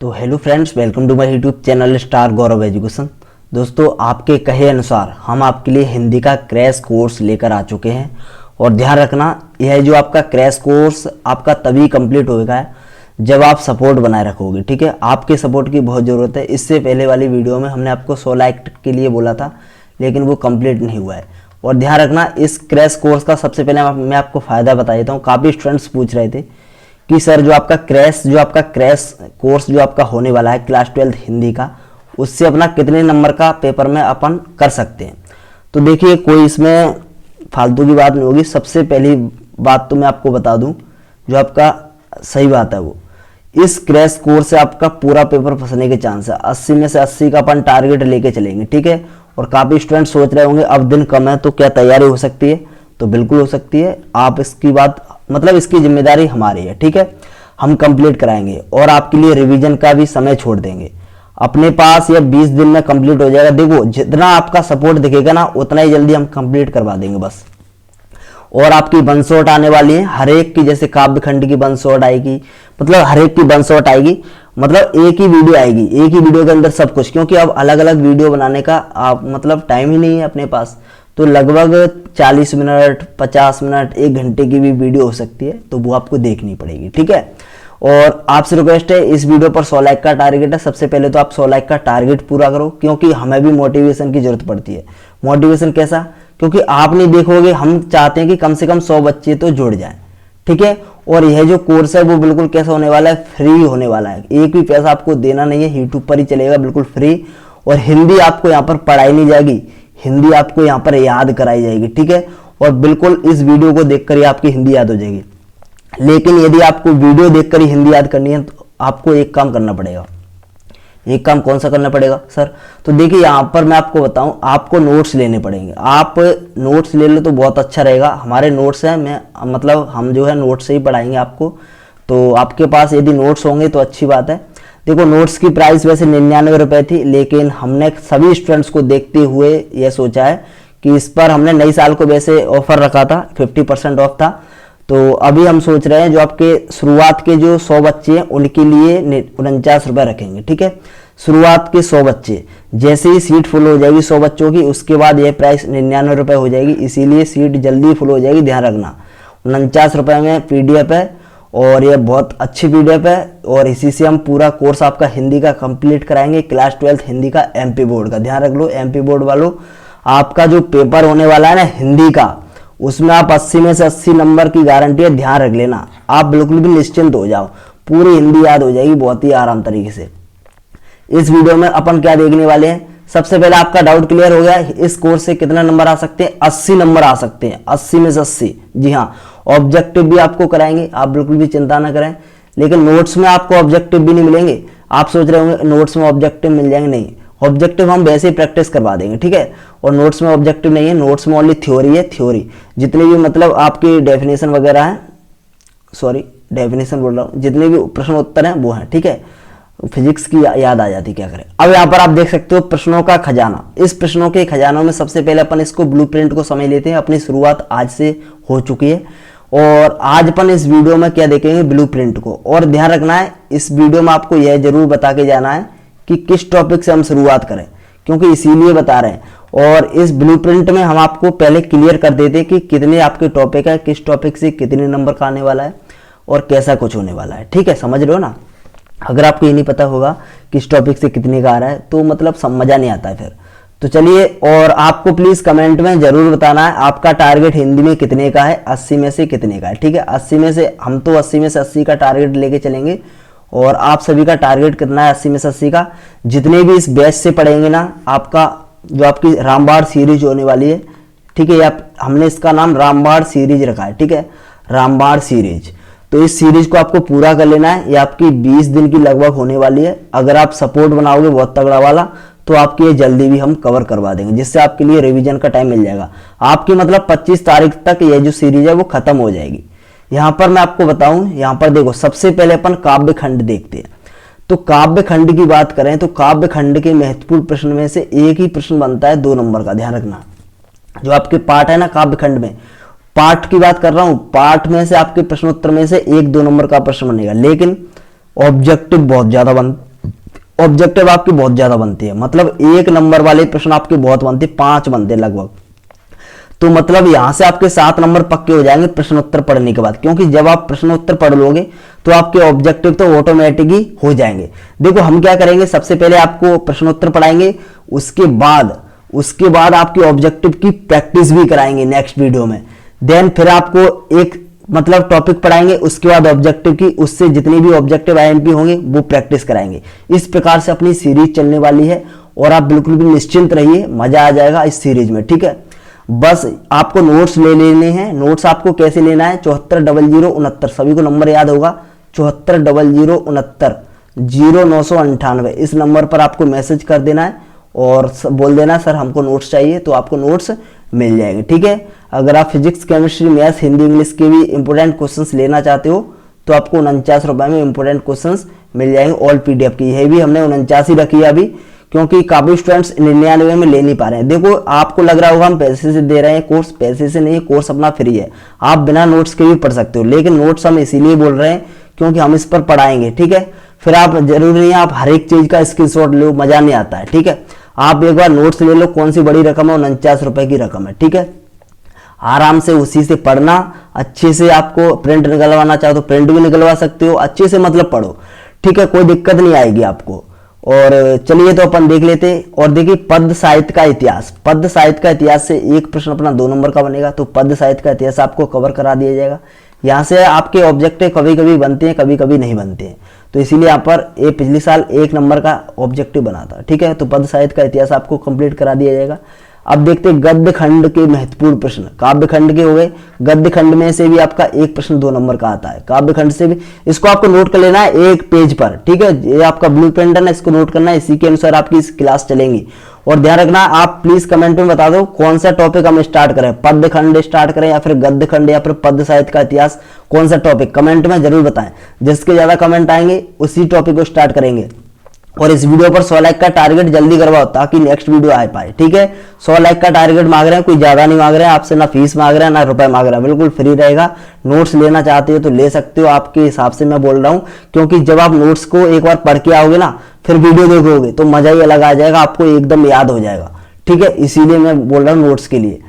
तो hello friends, welcome to my YouTube channel star Gaurav education. दोस्तों, आपके कहे अनुसार हम आपके लिए हिंदी का क्रैश कोर्स लेकर आ चुके हैं। और ध्यान रखना, यह जो आपका क्रैश कोर्स आपका तभी कंप्लीट होगा जब आप सपोर्ट बनाए रखोगे। ठीक है, आपके सपोर्ट की बहुत ज़रूरत है। इससे पहले वाली वीडियो में हमने आपको 16 लाइक के लिए बोला था, लेकिन वो कंप्लीट नहीं हुआ है। और ध्यान रखना, इस क्रैश कोर्स का सबसे पहले मैं आपको फ़ायदा बता देता हूँ। काफ़ी स्टूडेंट्स पूछ रहे थे कि सर जो आपका क्रैश कोर्स जो आपका होने वाला है क्लास 12 हिंदी का, उससे अपना कितने नंबर का पेपर में अपन कर सकते हैं। तो देखिए, कोई इसमें फालतू की बात नहीं होगी। सबसे पहली बात तो मैं आपको बता दूं, जो आपका सही बात है वो, इस क्रैश कोर्स से आपका पूरा पेपर फंसने के चांस है। 80 में से 80 का अपन टारगेट लेके चलेंगे। ठीक है, और काफ़ी स्टूडेंट सोच रहे होंगे अब दिन कम है तो क्या तैयारी हो सकती है। तो बिल्कुल हो सकती है। आप इसकी बात इसकी जिम्मेदारी हमारी है। ठीक है, हम कंप्लीट कराएंगे और आपके लिए रिवीजन का भी समय छोड़ देंगे। अपने पास यह 20 दिन में कंप्लीट हो जाएगा। देखो, जितना आपका सपोर्ट दिखेगा ना, उतना ही जल्दी हम कंप्लीट करवा देंगे बस। और आपकी वन शॉट आने वाली है हर एक की, जैसे काव्य खंड की वन शॉट आएगी, हर एक की वन शॉट आएगी। एक ही वीडियो आएगी, एक ही वीडियो के अंदर सब कुछ, क्योंकि अब अलग अलग वीडियो बनाने का टाइम ही नहीं है अपने पास। तो लगभग 40 मिनट, 50 मिनट, 1 घंटे की भी वीडियो हो सकती है, तो वो आपको देखनी पड़ेगी। ठीक है, और आपसे रिक्वेस्ट है, इस वीडियो पर 100 लाइक का टारगेट है। सबसे पहले तो आप 100 लाइक का टारगेट पूरा करो, क्योंकि हमें भी मोटिवेशन की जरूरत पड़ती है। मोटिवेशन कैसा? क्योंकि आप नहीं देखोगे, हम चाहते हैं कि कम से कम 100 बच्चे तो जुड़ जाएं। ठीक है, और यह जो कोर्स है वो बिल्कुल कैसा होने वाला है, फ्री होने वाला है। एक भी पैसा आपको देना नहीं है, यूट्यूब पर ही चलेगा, बिल्कुल फ्री। और हिंदी आपको यहाँ पर पढ़ाई नहीं जाएगी, हिंदी आपको यहाँ पर याद कराई जाएगी। ठीक है, और बिल्कुल इस वीडियो को देखकर ही आपकी हिंदी याद हो जाएगी। लेकिन यदि आपको वीडियो देखकर ही हिंदी याद करनी है तो आपको एक काम करना पड़ेगा। एक काम कौन सा करना पड़ेगा सर? तो देखिए, यहाँ पर मैं आपको बताऊं, आपको नोट्स लेने पड़ेंगे। आप नोट्स ले लो तो बहुत अच्छा रहेगा। हमारे नोट्स हैं, हम जो है नोट्स से ही पढ़ाएंगे आपको। तो आपके पास यदि नोट्स होंगे तो अच्छी बात है। देखो, नोट्स की प्राइस वैसे 99 रुपये थी, लेकिन हमने सभी स्टूडेंट्स को देखते हुए यह सोचा है कि इस पर हमने नई साल को वैसे ऑफर रखा था, 50% ऑफ था। तो अभी हम सोच रहे हैं जो आपके शुरुआत के जो 100 बच्चे हैं उनके लिए 49 रुपये रखेंगे। ठीक है, शुरुआत के 100 बच्चे, जैसे ही सीट फुल हो जाएगी 100 बच्चों की, उसके बाद यह प्राइस 99 रुपये हो जाएगी। इसीलिए सीट जल्दी फुल हो जाएगी, ध्यान रखना। 49 रुपये में PDF है, और यह बहुत अच्छी PDF है। और इसी से हम पूरा कोर्स आपका हिंदी का कंप्लीट कराएंगे, क्लास 12 हिंदी का MP बोर्ड का। ध्यान रख लो, MP बोर्ड वालों, आपका जो पेपर होने वाला है ना हिंदी का, उसमें आप 80 में से 80 नंबर की गारंटी है। ध्यान रख लेना, आप बिल्कुल भी निश्चिंत हो जाओ, पूरी हिंदी याद हो जाएगी बहुत ही आराम तरीके से। इस वीडियो में अपन क्या देखने वाले हैं, सबसे पहले आपका डाउट क्लियर हो गया, इस कोर्स से कितना नंबर आ सकते हैं? 80 नंबर आ सकते हैं, 80 में से 80। जी हाँ, ऑब्जेक्टिव भी आपको कराएंगे, आप बिल्कुल भी चिंता ना करें। लेकिन नोट्स में आपको ऑब्जेक्टिव भी नहीं मिलेंगे। आप सोच रहे होंगे नोट्स में ऑब्जेक्टिव मिल जाएंगे, नहीं। ऑब्जेक्टिव हम वैसे ही प्रैक्टिस करवा देंगे। ठीक है, और नोट्स में ऑब्जेक्टिव नहीं है, नोट्स में ओनली थ्योरी है। थ्योरी जितनी भी आपकी डेफिनेशन वगैरह है, सॉरी डेफिनेशन बोल रहा हूँ, जितने भी प्रश्न उत्तर हैं वो हैं। ठीक है, फिजिक्स की याद आ जाती, क्या करें। अब यहाँ पर आप देख सकते हो प्रश्नों का खजाना। इस प्रश्नों के खजानों में सबसे पहले अपन इसको ब्लूप्रिंट को समझ लेते हैं। अपनी शुरुआत आज से हो चुकी है, और आज अपन इस वीडियो में क्या देखेंगे, ब्लूप्रिंट को। और ध्यान रखना है, इस वीडियो में आपको यह जरूर बता के जाना है कि किस टॉपिक से हम शुरुआत करें, क्योंकि इसीलिए बता रहे हैं। और इस ब्लूप्रिंट में हम आपको पहले क्लियर कर देते हैं कि कितने आपके टॉपिक है, किस टॉपिक से कितने नंबर का आने वाला है, और कैसा कुछ होने वाला है। ठीक है, समझ रहे हो ना? अगर आपको ये नहीं पता होगा किस टॉपिक से कितने का आ रहा है तो मजा नहीं आता है फिर। तो चलिए, और आपको प्लीज कमेंट में जरूर बताना है आपका टारगेट हिंदी में कितने का है, 80 में से कितने का है। ठीक है, 80 में से हम तो 80 में से 80 का टारगेट लेके चलेंगे। और आप सभी का टारगेट कितना है? 80 में से 80 का। जितने भी इस बैच से पढ़ेंगे ना, आपका जो आपकी रामबाण सीरीज होने वाली है, ठीक है, हमने इसका नाम रामबाण सीरीज रखा है। ठीक है, रामबाण सीरीज। तो इस सीरीज को आपको पूरा कर लेना है। ये आपकी 20 दिन की लगभग होने वाली है। अगर आप सपोर्ट बनाओगे बहुत तगड़ा वाला, तो आपकी ये जल्दी भी हम कवर करवा देंगे, जिससे आपके लिए रिवीजन का टाइम मिल जाएगा। आपकी 25 तारीख तक ये जो सीरीज है वो खत्म हो जाएगी। यहाँ पर मैं आपको बताऊं, यहाँ पर देखो, सबसे पहले अपन काव्य खंड देखते हैं। तो काव्य खंड की बात करें तो काव्य खंड के महत्वपूर्ण प्रश्न में से एक ही प्रश्न बनता है 2 नंबर का। ध्यान रखना, जो आपके पाठ है ना काव्य खंड में, पाठ की बात कर रहा हूं, पाठ में से आपके प्रश्नोत्तर में से 1-2 नंबर का प्रश्न बनेगा। लेकिन ऑब्जेक्टिव बहुत ज्यादा ऑब्जेक्टिव आपकी बहुत ज्यादा बनती है, मतलब 1 नंबर वाले प्रश्न आपके बहुत बनते, 5 बनते हैं लगभग। तो मतलब यहां से आपके 7 नंबर पक्के हो जाएंगे प्रश्नोत्तर पढ़ने के बाद, क्योंकि जब आप प्रश्नोत्तर पढ़ लोगे तो आपके ऑब्जेक्टिव तो ऑटोमेटिक ही हो जाएंगे। देखो हम क्या करेंगे, सबसे पहले आपको प्रश्नोत्तर पढ़ाएंगे, उसके बाद आपके ऑब्जेक्टिव की प्रैक्टिस भी कराएंगे नेक्स्ट वीडियो में। देन फिर आपको एक मतलब टॉपिक पढ़ाएंगे, उसके बाद ऑब्जेक्टिव की, उससे जितनी भी ऑब्जेक्टिव आईएमपी होंगे वो प्रैक्टिस कराएंगे। इस प्रकार से अपनी सीरीज चलने वाली है और आप बिल्कुल भी निश्चिंत रहिए, मजा आ जाएगा इस सीरीज में, ठीक है। बस आपको नोट्स ले लेने हैं। नोट्स आपको कैसे लेना है, 740069, सभी को नंबर याद होगा, 740069 इस नंबर पर आपको मैसेज कर देना है और बोल देना सर हमको नोट्स चाहिए, तो आपको नोट्स मिल जाएंगे, ठीक है। अगर आप physics, chemistry, maths, Hindi, English के भी इंपोर्टेंट क्वेश्चंस लेना चाहते हो तो आपको 49 रुपए में इंपोर्टेंट क्वेश्चंस मिल जाएंगे ऑल पीडीएफ की। यह भी हमने 49 ही रखी है अभी, क्योंकि काफी स्टूडेंट्स 99 में ले नहीं पा रहे हैं। देखो आपको लग रहा होगा हम पैसे से दे रहे हैं कोर्स, पैसे से नहीं, कोर्स अपना फ्री है, आप बिना नोट्स के भी पढ़ सकते हो। लेकिन नोट्स हम इसीलिए बोल रहे हैं क्योंकि हम इस पर पढ़ाएंगे, ठीक है। फिर आप जरूरी नहीं है आप हर एक चीज का स्क्रीनशॉट लो, मजा नहीं आता है, ठीक है। आप एक बार नोट्स ले लो, कौन सी बड़ी रकम है, 49 रुपए की रकम है, ठीक है। आराम से उसी से पढ़ना, अच्छे से आपको प्रिंट निकलवाना चाहो तो प्रिंट भी निकलवा सकते हो, अच्छे से मतलब पढ़ो, ठीक है, कोई दिक्कत नहीं आएगी आपको। और चलिए तो अपन देख लेते हैं। और देखिए पद्य साहित्य का इतिहास, पद्य साहित्य का इतिहास से एक प्रश्न अपना 2 नंबर का बनेगा, तो पद्य साहित्य का इतिहास आपको कवर करा दिया जाएगा। यहाँ से आपके ऑब्जेक्टिव कभी कभी बनते हैं, कभी कभी नहीं बनते हैं, तो इसीलिए यहाँ पर पिछले साल 1 नंबर का ऑब्जेक्टिव बना था, ठीक है। तो पद्य साहित्य का इतिहास आपको कंप्लीट करा दिया जाएगा। अब देखते हैं गद्य खंड के महत्वपूर्ण प्रश्न। काव्य खंड के हो गए, गद्य खंड में से भी आपका एक प्रश्न 2 नंबर का आता है। काव्य खंड से भी इसको आपको नोट कर लेना है एक पेज पर, ठीक है। ये आपका ब्लू प्रिंट है ना, इसको नोट करना है, इसी के अनुसार आपकी इस क्लास चलेंगी। और ध्यान रखना, आप प्लीज कमेंट में बता दो कौन सा टॉपिक हम स्टार्ट करें, पद्य खंड स्टार्ट करें या फिर गद्य खंड या फिर पद्य साहित्य का इतिहास, कौन सा टॉपिक कमेंट में जरूर बताएं। जिसके ज्यादा कमेंट आएंगे उसी टॉपिक को स्टार्ट करेंगे। और इस वीडियो पर 100 लाइक का टारगेट जल्दी करवाओ ताकि नेक्स्ट वीडियो आ पाए, ठीक है। 100 लाइक का टारगेट मांग रहे हैं, कोई ज्यादा नहीं मांग रहे हैं आपसे, ना फीस मांग रहे हैं ना रुपए मांग रहे हैं, बिल्कुल फ्री रहेगा। नोट्स लेना चाहते हो तो ले सकते हो, आपके हिसाब से मैं बोल रहा हूं, क्योंकि जब आप नोट्स को एक बार पढ़ के आओगे ना, फिर वीडियो देखोगे तो मजा ही अलग आ जाएगा, आपको एकदम याद हो जाएगा, ठीक है। इसीलिए मैं बोल रहा हूँ नोट्स के लिए।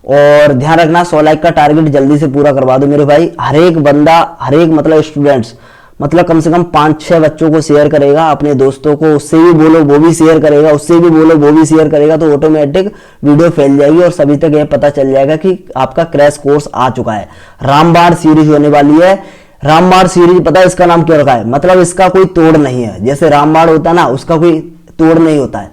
और ध्यान रखना 100 लाइक का टारगेट जल्दी से पूरा करवा दो मेरे भाई। हर एक बंदा, हर एक मतलब स्टूडेंट्स, मतलब कम से कम 5-6 बच्चों को शेयर करेगा, अपने दोस्तों को, उससे भी बोलो वो भी शेयर करेगा, उससे भी बोलो वो भी शेयर करेगा, तो ऑटोमेटिक वीडियो फैल जाएगी और सभी तक यह पता चल जाएगा कि आपका क्रैश कोर्स आ चुका है। रामबाण सीरीज होने वाली है। रामबाण सीरीज पता है इसका नाम क्यों रखा है, मतलब इसका कोई तोड़ नहीं है। जैसे रामबाण होता है ना, उसका कोई तोड़ नहीं होता है,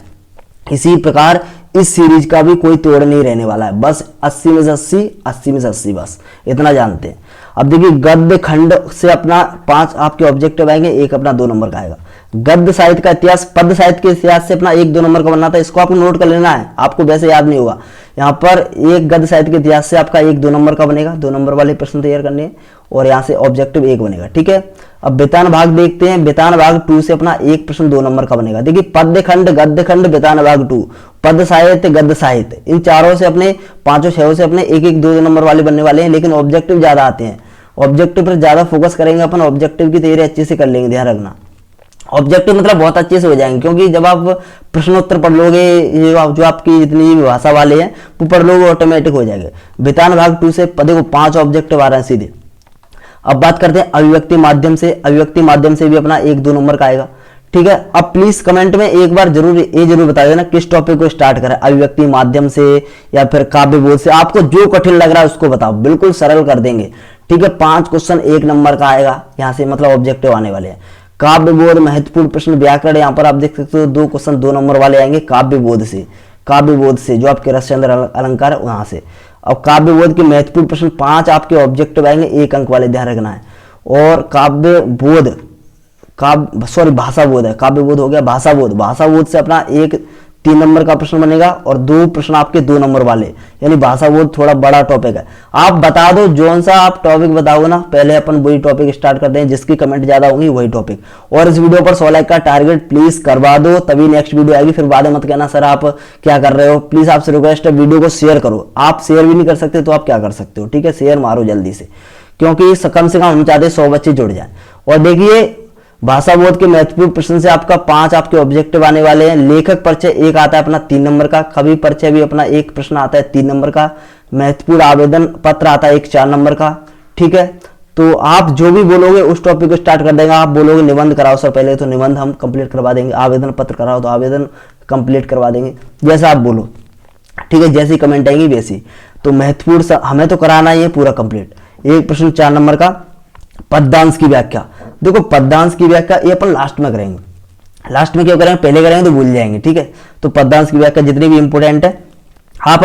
इसी प्रकार इस सीरीज का भी कोई तोड़ नहीं रहने वाला है। बस 80 में से 80, 80 में से 80, बस इतना जानते हैं। अब देखिए गद्य खंड से अपना 5 आपके ऑब्जेक्टिव आएंगे, एक अपना 2 नंबर का आएगा। गद्य साहित्य का इतिहास, पद्य साहित्य के इतिहास से अपना 1-2 नंबर का बनना था, इसको आपको नोट कर लेना है, आपको वैसे याद नहीं होगा। यहाँ पर एक गद्य साहित्य के इतिहास से आपका 1-2 नंबर का बनेगा, 2 नंबर वाले प्रश्न तैयार करने हैं और यहाँ से ऑब्जेक्टिव 1 बनेगा, ठीक है। अब बेतान भाग देखते हैं। बेतान भाग 2 से अपना एक प्रश्न 2 नंबर का बनेगा। देखिए पद्य खंड, गद्य खंड, बेतान भाग 2, पद्य साहित्य, गद्य साहित्य, इन चारों से अपने 5-6 से अपने 1-1, 2 नंबर वाले बनने वाले हैं, लेकिन ऑब्जेक्टिव ज्यादा आते हैं। ऑब्जेक्टिव पर ज्यादा फोकस करेंगे अपन, ऑब्जेक्टिव की तैयारी अच्छे से कर लेंगे, ध्यान रखना। ऑब्जेक्टिव मतलब बहुत अच्छे से हो जाएंगे, क्योंकि जब आप प्रश्नोत्तर पढ़ लोगे, ये जो आपकी जितनी भी भाषा वाले हैं वो पढ़ लोगे, ऑटोमेटिक हो जाएंगे। बेतान भाग 2 से पदे को 5 ऑब्जेक्टिव आ रहे हैं सीधे। अब बात करते हैं अभिव्यक्ति माध्यम से। अभिव्यक्ति माध्यम से भी अपना 1-2 नंबर का आएगा, ठीक है। अब प्लीज कमेंट में एक बार जरूर बता देना किस टॉपिक को स्टार्ट करें, अभिव्यक्ति माध्यम से या फिर काव्य बोध से। आपको जो कठिन लग रहा है उसको बताओ, बिल्कुल सरल कर देंगे, ठीक है। 5 क्वेश्चन 1 नंबर का आएगा, यहाँ से मतलब ऑब्जेक्टिव आने वाले हैं। काव्य बोध महत्वपूर्ण प्रश्न व्याकरण, यहाँ पर आप देख सकते हो 2 क्वेश्चन 2 नंबर वाले आएंगे काव्य बोध से, काव्य बोध से जो आपके रसचंद्र अलंकार है वहां से। अब काव्य बोध के महत्वपूर्ण प्रश्न 5 आपके ऑब्जेक्टिव आएंगे, 1 अंक वाले, ध्यान रखना है। और काव्य बोध, भाषा बोध है, काव्य बोध हो गया भाषा बोध। भाषा बोध से अपना 3 नंबर का प्रश्न बनेगा और 2 प्रश्न आपके 2 नंबर वाले, यानी भाषा बोध थोड़ा बड़ा टॉपिक है। आप बता दो जोन सा आप टॉपिक बताओगे ना, पहले अपन वही टॉपिक स्टार्ट करते हैं, जिसकी कमेंट ज्यादा होंगी वही टॉपिक। और इस वीडियो पर 100 लाइक का टारगेट प्लीज करवा दो, तभी नेक्स्ट वीडियो आएगी। फिर बाद में मत कहना सर आप क्या कर रहे हो। प्लीज आपसे रिक्वेस्ट है, वीडियो को शेयर करो। आप शेयर भी नहीं कर सकते तो आप क्या कर सकते हो, ठीक है। शेयर मारो जल्दी से, क्योंकि कम से कम हम चाहते 100 बच्चे जुड़ जाए। और देखिए भाषा बोध के महत्वपूर्ण प्रश्न से आपका 5 आपके ऑब्जेक्टिव आने वाले हैं। लेखक परिचय एक आता है अपना 3 नंबर का, कवि परिचय भी अपना एक प्रश्न आता है 3 नंबर का, महत्वपूर्ण आवेदन पत्र आता है एक 4 नंबर का। ठीक है, तो आप जो भी बोलोगे उस टॉपिक को स्टार्ट कर देंगे। आप बोलोगे निबंध कराओ सर, पहले तो निबंध हम कंप्लीट करवा देंगे, आवेदन पत्र कराओ तो आवेदन कंप्लीट करवा देंगे, जैसा आप बोलो। ठीक है, जैसी कमेंट आएगी वैसी। तो महत्वपूर्ण हमें तो कराना ही है पूरा कंप्लीट। एक प्रश्न 4 नंबर का, पद्यांश की व्याख्या। देखो पद्यांश की व्याख्या ये अपन लास्ट में करेंगे, लास्ट में क्यों करेंगे, पहले करेंगे तो भूल जाएंगे। ठीक है, तो पद्यांश की व्याख्या जितनी भी इंपोर्टेंट है आप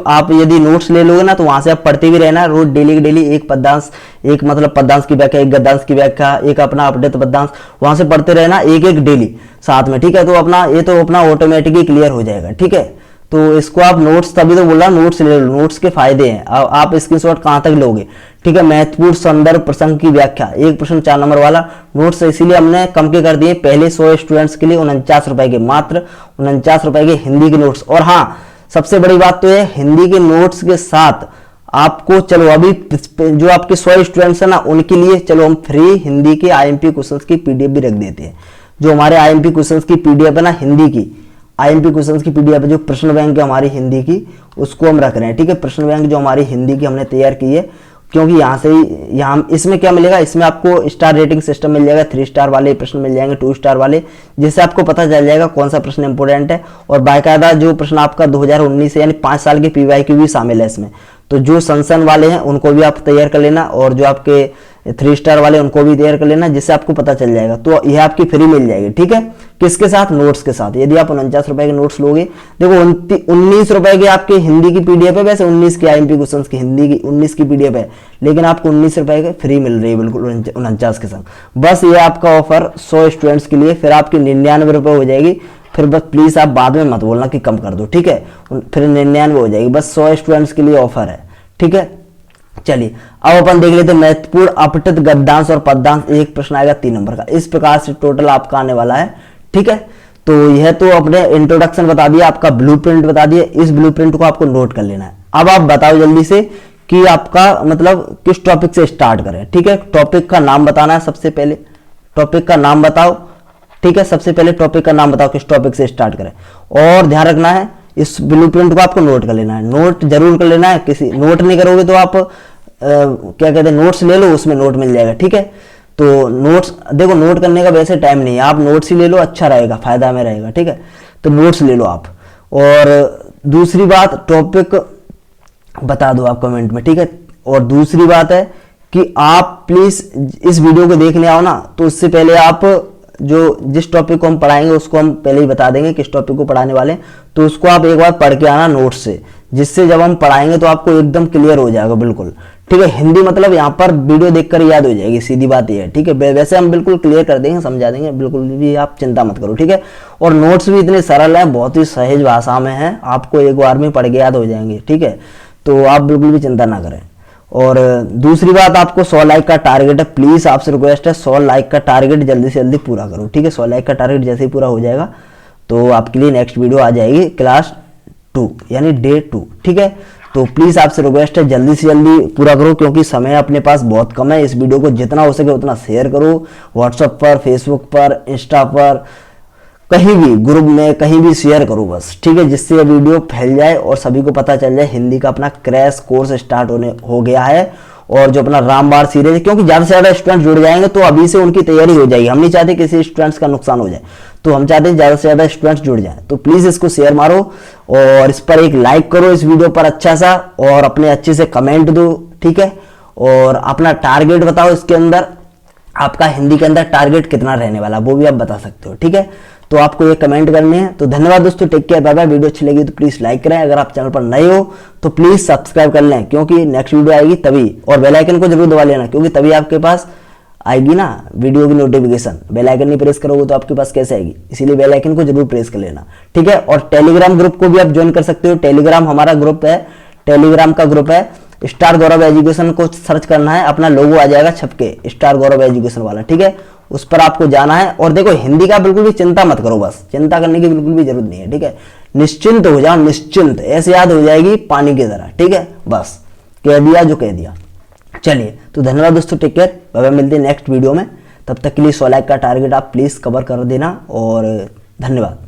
आप यदि नोट्स ले लोगे ना तो वहां से आप पढ़ते भी रहना रोज डेली डेली एक पद्यांश, एक मतलब पद्यांश की व्याख्या, एक गद्यांश की व्याख्या, एक अपना अपडेट पद्यांश, वहां से पढ़ते रहना एक एक डेली साथ में। ठीक है, तो अपना ये तो अपना ऑटोमेटिकली क्लियर हो जाएगा। ठीक है, तो इसको आप नोट्स, तभी तो बोल रहा नोट्स ले लो, नोट्स के फायदे हैं। आप स्क्रीनशॉट कहां तक लोगे। ठीक है, महत्वपूर्ण संदर्भ प्रसंग की व्याख्या, एक प्रश्न 4 नंबर वाला। नोट्स इसीलिए हमने कम के कर दिए, पहले 100 स्टूडेंट्स के लिए 49 रुपए के, मात्र 49 रुपए के हिंदी के नोट्स। और हाँ, सबसे बड़ी बात तो है हिंदी के नोट्स के साथ आपको, चलो अभी जो आपके 100 स्टूडेंट्स है ना उनके लिए चलो हम फ्री हिंदी के आईएमपी क्वेश्चंस की पीडीएफ भी रख देते हैं। जो हमारे आईएमपी क्वेश्चंस की पीडीएफ है ना हिंदी की, आईएमपी क्वेश्चंस की पीडीएफ जो प्रश्न बैंक है हमारी हिंदी की, उसको हम रख रहे हैं। ठीक है, प्रश्न बैंक जो हमारी हिंदी की हमने तैयार की है, क्योंकि यहाँ से यहाँ इसमें क्या मिलेगा, इसमें आपको स्टार रेटिंग सिस्टम मिल जाएगा, 3 स्टार वाले प्रश्न मिल जाएंगे, 2 स्टार वाले, जिससे आपको पता चल जाएगा कौन सा प्रश्न इंपोर्टेंट है। और बाकायदा जो प्रश्न आपका 2019 से यानी 5 साल के पीवाईक्यू भी शामिल है इसमें। तो जो संसन वाले हैं उनको भी आप तैयार कर लेना, और जो आपके 3 स्टार वाले उनको भी तैयार कर लेना, जिससे आपको पता चल जाएगा। तो यह आपकी फ्री मिल जाएगी। ठीक है, किसके साथ, नोट्स के साथ। यदि आप 49 रुपए के नोट्स लोगे, देखो 19 रुपए के आपके हिंदी की पीडीएफ है, वैसे 19 की आईएमपी क्वेश्चन की हिंदी की 19 की पीडीएफ है, लेकिन आपको 19 रुपए के फ्री मिल रही है बिल्कुल 49 के संग। बस ये आपका ऑफर 100 स्टूडेंट्स के लिए, फिर आपकी 99 रुपए हो जाएगी। फिर बस प्लीज आप बाद में मत बोलना कि कम कर दो। ठीक है, फिर 99 हो जाएगी, बस 100 स्टूडेंट्स के लिए ऑफर है। ठीक है, चलिए अब अपन देख लेते हैं महत्वपूर्ण अपठित गद्यांश और पद्यांश। एक प्रश्न आएगा 3 नंबर का, इस प्रकार से टोटल आपका आने वाला है। ठीक है, तो यह तो अपने इंट्रोडक्शन बता दिया, आपका ब्लूप्रिंट बता दिया, इस ब्लूप्रिंट को आपको नोट कर लेना है। अब आप बताओ जल्दी से कि आपका मतलब किस टॉपिक से स्टार्ट करें। ठीक है, टॉपिक का नाम बताना है सबसे पहले, टॉपिक का नाम बताओ। ठीक है, सबसे पहले टॉपिक का नाम बताओ, किस टॉपिक से स्टार्ट करें। और ध्यान रखना है इस ब्लूप्रिंट को आपको नोट कर लेना है, नोट जरूर कर लेना है। किसी नोट नहीं करोगे तो आप क्या कहते हैं, नोट्स ले लो, उसमें नोट मिल जाएगा। ठीक है, तो नोट्स देखो, नोट करने का वैसे टाइम नहीं है, आप नोट्स ही ले लो, अच्छा रहेगा, फायदा में रहेगा। ठीक है, तो नोट्स ले लो आप। और दूसरी बात, टॉपिक बता दो आप कमेंट में। ठीक है, और दूसरी बात है कि आप प्लीज इस वीडियो को देखने आओ ना, तो उससे पहले आप जो जिस टॉपिक को हम पढ़ाएंगे उसको हम पहले ही बता देंगे किस टॉपिक को पढ़ाने वाले हैं, तो उसको आप एक बार पढ़ के आना नोट्स से, जिससे जब हम पढ़ाएंगे तो आपको एकदम क्लियर हो जाएगा बिल्कुल। ठीक है, हिंदी मतलब यहाँ पर वीडियो देखकर याद हो जाएगी, सीधी बात ये है। ठीक है, वैसे हम बिल्कुल क्लियर कर देंगे, समझा देंगे, बिल्कुल भी आप चिंता मत करो। ठीक है, और नोट्स भी इतने सरल हैं, बहुत ही सहज भाषा में है, आपको एक बार में पढ़ के याद हो जाएंगे। ठीक है, तो आप बिल्कुल भी चिंता ना करें। और दूसरी बात, आपको 100 लाइक का टारगेट है, प्लीज आपसे रिक्वेस्ट है 100 लाइक का टारगेट जल्दी से जल्दी पूरा करो। ठीक है, 100 लाइक का टारगेट जैसे ही पूरा हो जाएगा तो आपके लिए नेक्स्ट वीडियो आ जाएगी क्लास 2 यानी डे 2। ठीक है, तो प्लीज आपसे रिक्वेस्ट है जल्दी से जल्दी पूरा करो, क्योंकि समय अपने पास बहुत कम है। इस वीडियो को जितना हो सके उतना शेयर करो, व्हाट्सएप पर, फेसबुक पर, इंस्टा पर, कहीं भी ग्रुप में कहीं भी शेयर करो बस। ठीक है, जिससे ये वीडियो फैल जाए और सभी को पता चल जाए हिंदी का अपना क्रैश कोर्स स्टार्ट हो गया है। और जो अपना रामबाण सीरीज है, क्योंकि ज्यादा से ज्यादा स्टूडेंट जुड़ जाएंगे तो अभी से उनकी तैयारी हो जाएगी। हम नहीं चाहते किसी स्टूडेंट्स का नुकसान हो जाए, तो हम चाहते हैं ज्यादा से ज्यादा स्टूडेंट्स जुड़ जाए। तो प्लीज इसको शेयर मारो और इस पर एक लाइक करो इस वीडियो पर अच्छा सा, और अपने अच्छे से कमेंट दो। ठीक है, और अपना टारगेट बताओ, इसके अंदर आपका हिंदी के अंदर टारगेट कितना रहने वाला वो भी आप बता सकते हो। ठीक है, तो आपको ये कमेंट करने हैं। तो धन्यवाद दोस्तों, take care, bye bye. Video अच्छी लगी तो प्लीज लाइक करें, अगर आप चैनल पर नए हो तो प्लीज सब्सक्राइब कर लें, क्योंकि नेक्स्ट वीडियो आएगी तभी। और बेल आइकन को जरूर दबा लेना, क्योंकि तभी आपके पास आएगी ना वीडियो की नोटिफिकेशन। बेल आइकन नहीं प्रेस करोगे तो आपके पास कैसे आएगी, इसीलिए बेल आइकन को जरूर प्रेस कर लेना। ठीक है, और टेलीग्राम ग्रुप को भी आप ज्वाइन कर सकते हो। टेलीग्राम हमारा ग्रुप है, टेलीग्राम का ग्रुप है स्टार गौरव एजुकेशन, को सर्च करना है, अपना लोगो आ जाएगा छपके स्टार गौरव एजुकेशन वाला। ठीक है, उस पर आपको जाना है। और देखो हिंदी का बिल्कुल भी चिंता मत करो, बस चिंता करने की बिल्कुल भी जरूरत नहीं है। ठीक है, निश्चिंत हो जाओ, निश्चिंत, ऐसे याद हो जाएगी पानी की तरह। ठीक है, बस कह दिया जो कह दिया। चलिए, तो धन्यवाद दोस्तों, टेक केयर, बाय बाय, मिलते हैं नेक्स्ट वीडियो में। तब तक के लिए 100 लाइक का टारगेट आप प्लीज़ कवर कर देना और धन्यवाद।